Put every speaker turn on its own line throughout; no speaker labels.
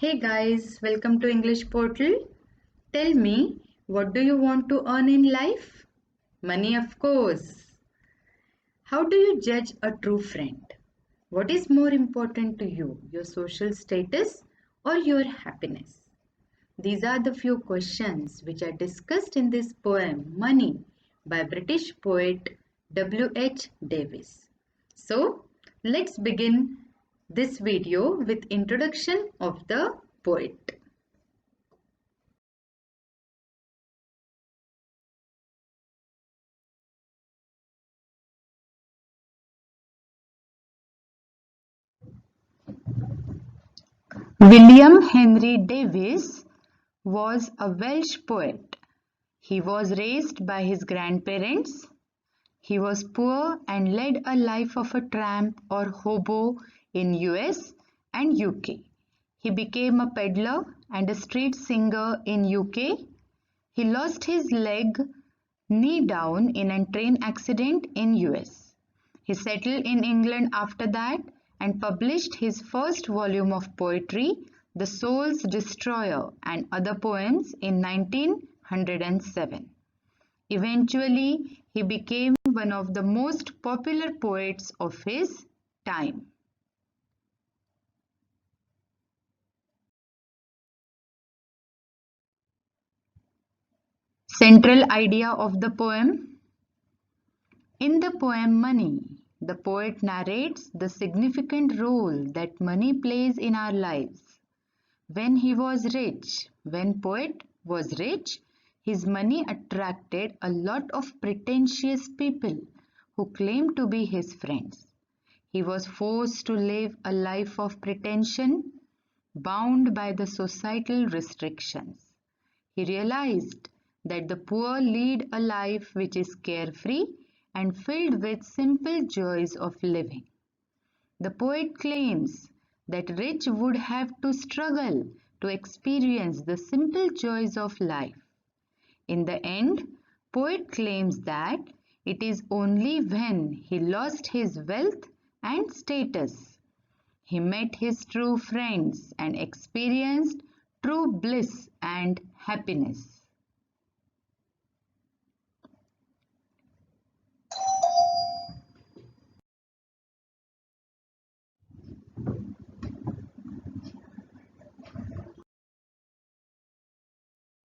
Hey guys, welcome to English Portal. Tell me, what do you want to earn in life? Money, of course. How do you judge a true friend? What is more important to you, your social status or your happiness? These are the few questions which are discussed in this poem, Money, by British poet W.H. Davis. So, let's begin this video with introduction of the poet. William Henry Davies was a Welsh poet. He was raised by his grandparents. He was poor and led a life of a tramp or hobo in US and UK. He became a peddler and a street singer in UK. He lost his leg knee down in a train accident in US. He settled in England after that and published his first volume of poetry, The Soul's Destroyer and Other Poems in 1907. Eventually, he became one of the most popular poets of his time. Central idea of the poem. In the poem Money, the poet narrates the significant role that money plays in our lives. When poet was rich, his money attracted a lot of pretentious people who claimed to be his friends. He was forced to live a life of pretension, bound by the societal restrictions. He realized that the poor lead a life which is carefree and filled with simple joys of living. The poet claims that rich would have to struggle to experience the simple joys of life. In the end, poet claims that it is only when he lost his wealth and status he met his true friends and experienced true bliss and happiness.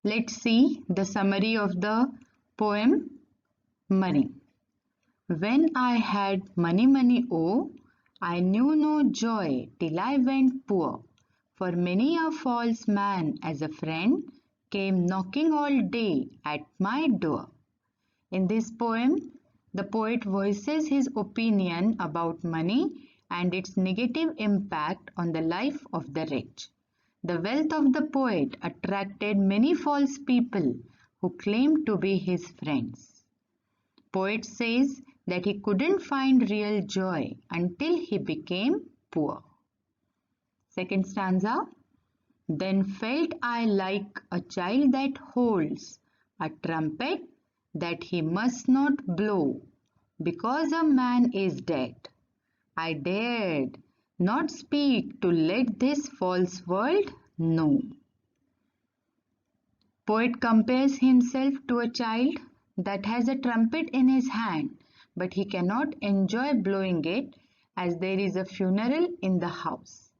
Let's see the summary of the poem Money. When I had money, money, oh, I knew no joy till I went poor. For many a false man as a friend came knocking all day at my door. In this poem, the poet voices his opinion about money and its negative impact on the life of the rich. The wealth of the poet attracted many false people who claimed to be his friends. Poet says that he couldn't find real joy until he became poor. Second stanza. Then felt I like a child that holds a trumpet that he must not blow because a man is dead. I dared not speak to let this false world know. Poet compares himself to a child that has a trumpet in his hand, but he cannot enjoy blowing it as there is a funeral in the house.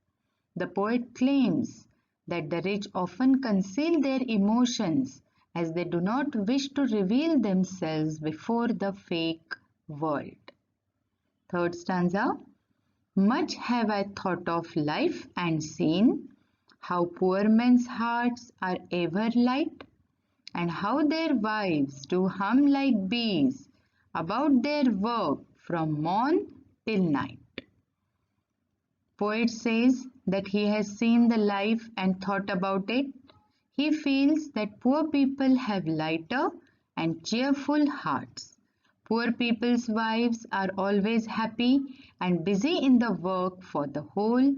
The poet claims that the rich often conceal their emotions as they do not wish to reveal themselves before the fake world. Third stanza. Much have I thought of life and seen how poor men's hearts are ever light, and how their wives do hum like bees about their work from morn till night. Poet says that he has seen the life and thought about it. He feels that poor people have lighter and cheerful hearts. Poor people's wives are always happy and busy in the work for the whole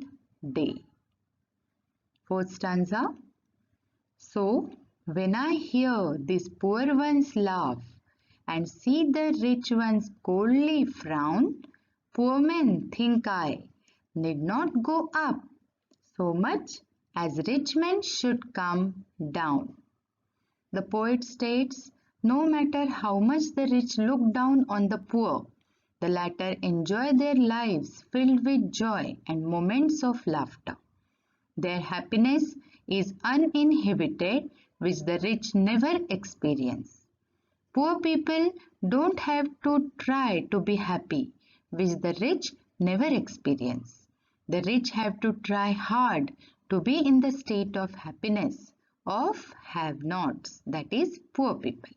day. Fourth stanza. So, when I hear these poor ones laugh and see the rich ones coldly frown, poor men, think I, need not go up so much as rich men should come down. The poet states, no matter how much the rich look down on the poor, the latter enjoy their lives filled with joy and moments of laughter. Their happiness is uninhibited, which the rich never experience. Poor people don't have to try to be happy, which the rich never experience. The rich have to try hard to be in the state of happiness of have-nots, that is, poor people.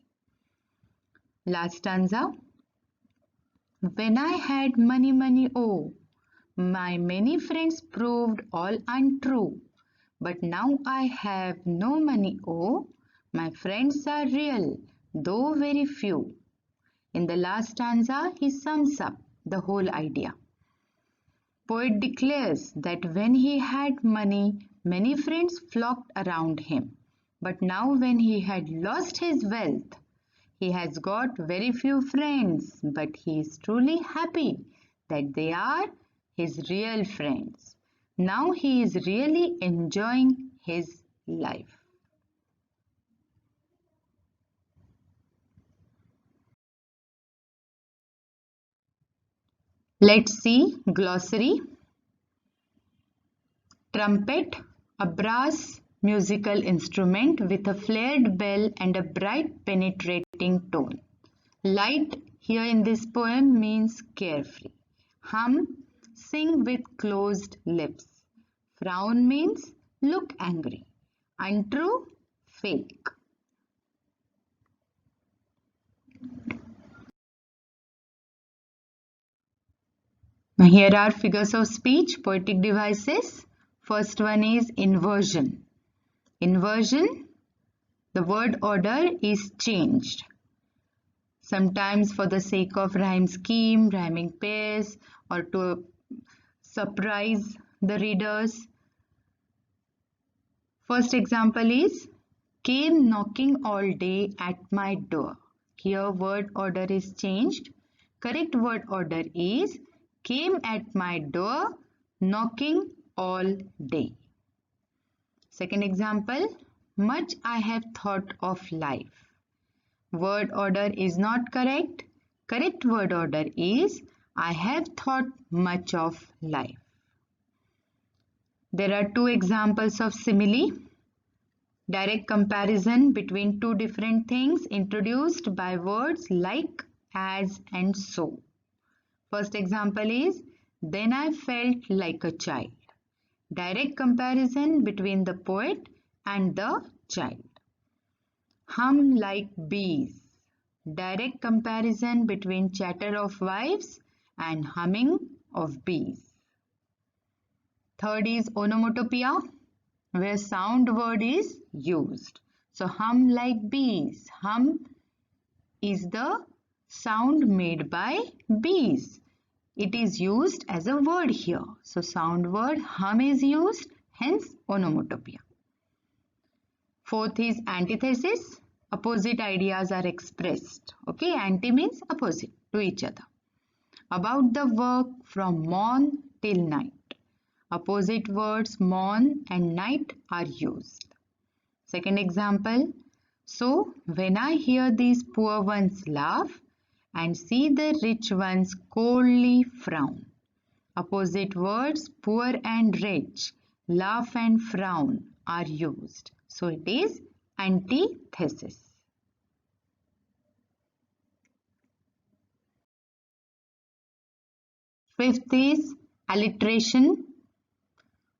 Last stanza. When I had money, money, oh, my many friends proved all untrue. But now I have no money, oh, my friends are real, though very few. In the last stanza, he sums up the whole idea. Poet declares that when he had money, many friends flocked around him. But now when he had lost his wealth, he has got very few friends, but he is truly happy that they are his real friends. Now he is really enjoying his life. Let's see glossary. Trumpet, a brass musical instrument with a flared bell and a bright penetrating tone. Light here in this poem means carefree. Hum, sing with closed lips. Frown means look angry. Untrue, fake. Now here are figures of speech, poetic devices. First one is inversion. Inversion, the word order is changed. Sometimes for the sake of rhyme scheme, rhyming pairs, or to surprise the readers. First example is, came knocking all day at my door. Here word order is changed. Correct word order is, came at my door knocking all day. Second example, much I have thought of life. Word order is not correct. Correct word order is, I have thought much of life. There are two examples of simile. Direct comparison between two different things introduced by words like, as and so. First example is, then I felt like a child. Direct comparison between the poet and the child. Hum like bees. Direct comparison between chatter of wives and humming of bees. Third is onomatopoeia, where sound word is used. So hum like bees. Hum is the sound made by bees. It is used as a word here. So sound word hum is used, hence onomatopoeia. Fourth is antithesis. Opposite ideas are expressed. Okay, anti means opposite to each other. About the work from morn till night. Opposite words morn and night are used. Second example, so when I hear these poor ones laugh and see the rich ones coldly frown. Opposite words poor and rich, laugh and frown are used. So it is antithesis. Fifth is alliteration.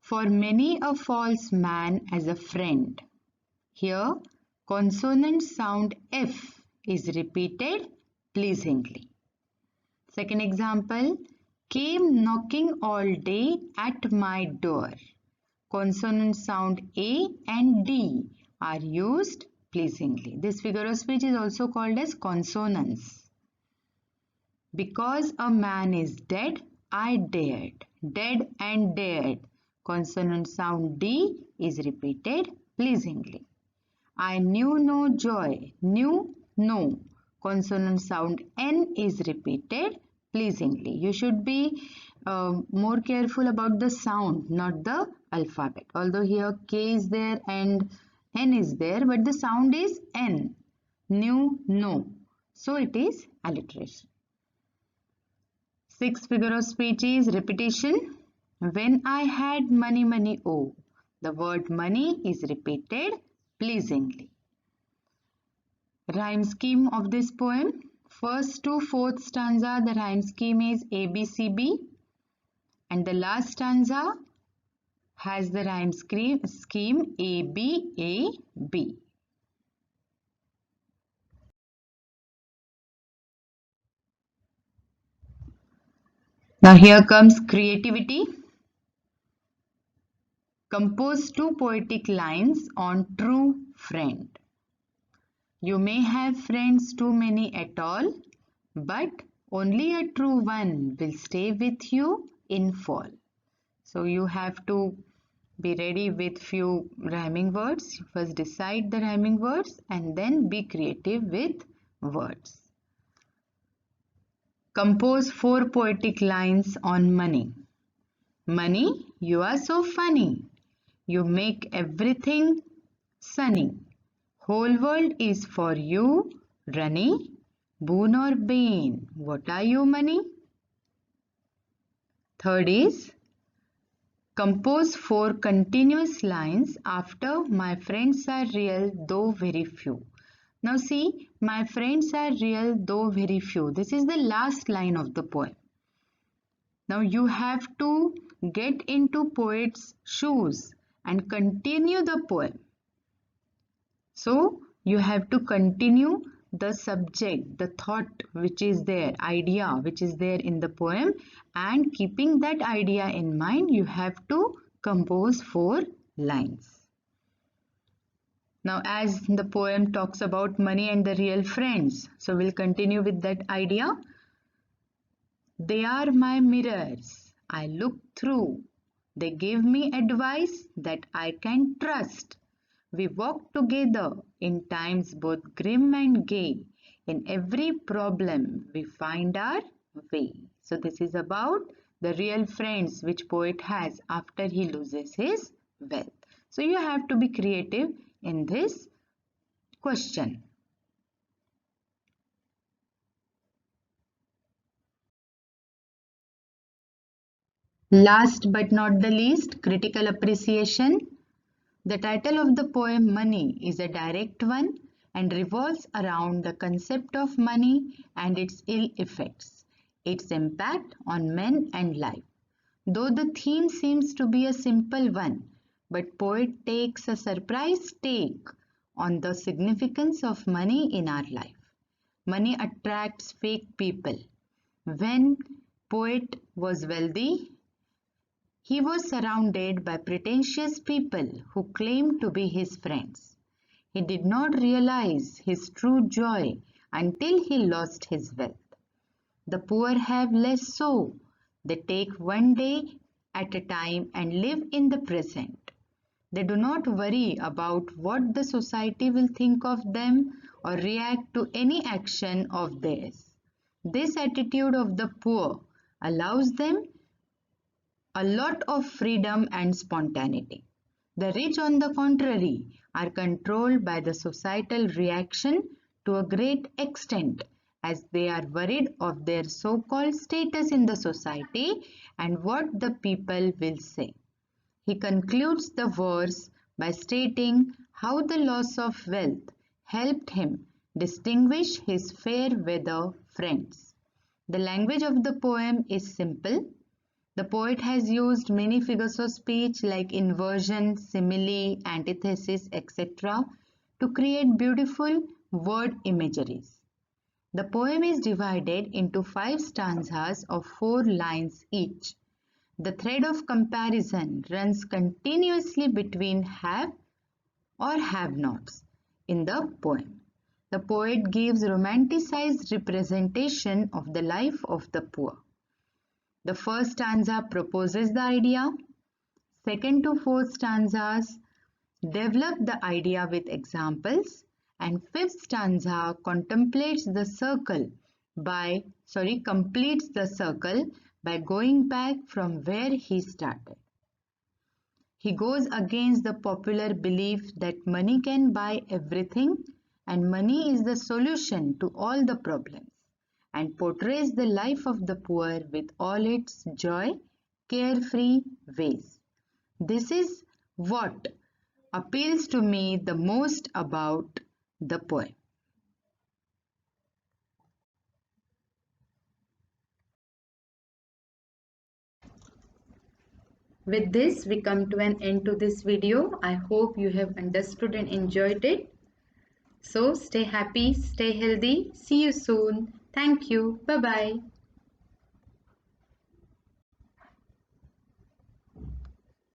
For many a false man as a friend. Here, consonant sound F is repeated pleasingly. Second example, came knocking all day at my door. Consonant sound A and D are used pleasingly. This figure of speech is also called as consonance. Because a man is dead, I dared. Dead and dared. Consonant sound D is repeated pleasingly. I knew no joy. Knew, no. Consonant sound N is repeated pleasingly. You should be more careful about the sound, not the alphabet. Although here K is there and N is there, but the sound is N. New, no. So it is alliteration. Sixth figure of speech is repetition. When I had money, money, oh. The word money is repeated pleasingly. Rhyme scheme of this poem. First to fourth stanza, the rhyme scheme is ABCB, and the last stanza has the rhyme scheme ABAB. Now here comes creativity. Compose two poetic lines on true friend. You may have friends too many at all, but only a true one will stay with you in fall. So you have to be ready with few rhyming words. First decide the rhyming words and then be creative with words. Compose four poetic lines on money. Money, you are so funny. You make everything sunny. Whole world is for you, runny. Boon or bane, what are you, money? Third is, compose four continuous lines after my friends are real though very few. Now see, my friends are real though very few. This is the last line of the poem. Now you have to get into poet's shoes and continue the poem. So you have to continue the subject, the thought which is there, idea which is there in the poem, and keeping that idea in mind, you have to compose four lines. Now as the poem talks about money and the real friends, so we'll continue with that idea. They are my mirrors, I look through. They give me advice that I can trust. We walk together in times both grim and gay. In every problem we find our way. So this is about the real friends which poet has after he loses his wealth. So you have to be creative in this question. Last but not the least, critical appreciation. The title of the poem Money is a direct one and revolves around the concept of money and its ill effects, its impact on men and life. Though the theme seems to be a simple one, but poet takes a surprise take on the significance of money in our life. Money attracts fake people. When poet was wealthy, he was surrounded by pretentious people who claimed to be his friends. He did not realize his true joy until he lost his wealth. The poor have less so. They take one day at a time and live in the present. They do not worry about what the society will think of them or react to any action of theirs. This attitude of the poor allows them a lot of freedom and spontaneity. The rich, on the contrary, are controlled by the societal reaction to a great extent, as they are worried of their so-called status in the society and what the people will say. He concludes the verse by stating how the loss of wealth helped him distinguish his fair weather friends. The language of the poem is simple. The poet has used many figures of speech like inversion, simile, antithesis, etc. to create beautiful word imageries. The poem is divided into 5 stanzas of 4 lines each. The thread of comparison runs continuously between have or have-nots in the poem. The poet gives romanticized representation of the life of the poor. The first stanza proposes the idea. Second to fourth stanzas develop the idea with examples, and fifth stanza completes the circle by going back from where he started. He goes against the popular belief that money can buy everything and money is the solution to all the problems, and portrays the life of the poor with all its joy, carefree ways. This is what appeals to me the most about the poem. With this, we come to an end to this video. I hope you have understood and enjoyed it. So stay happy, stay healthy. See you soon. Thank you. Bye-bye.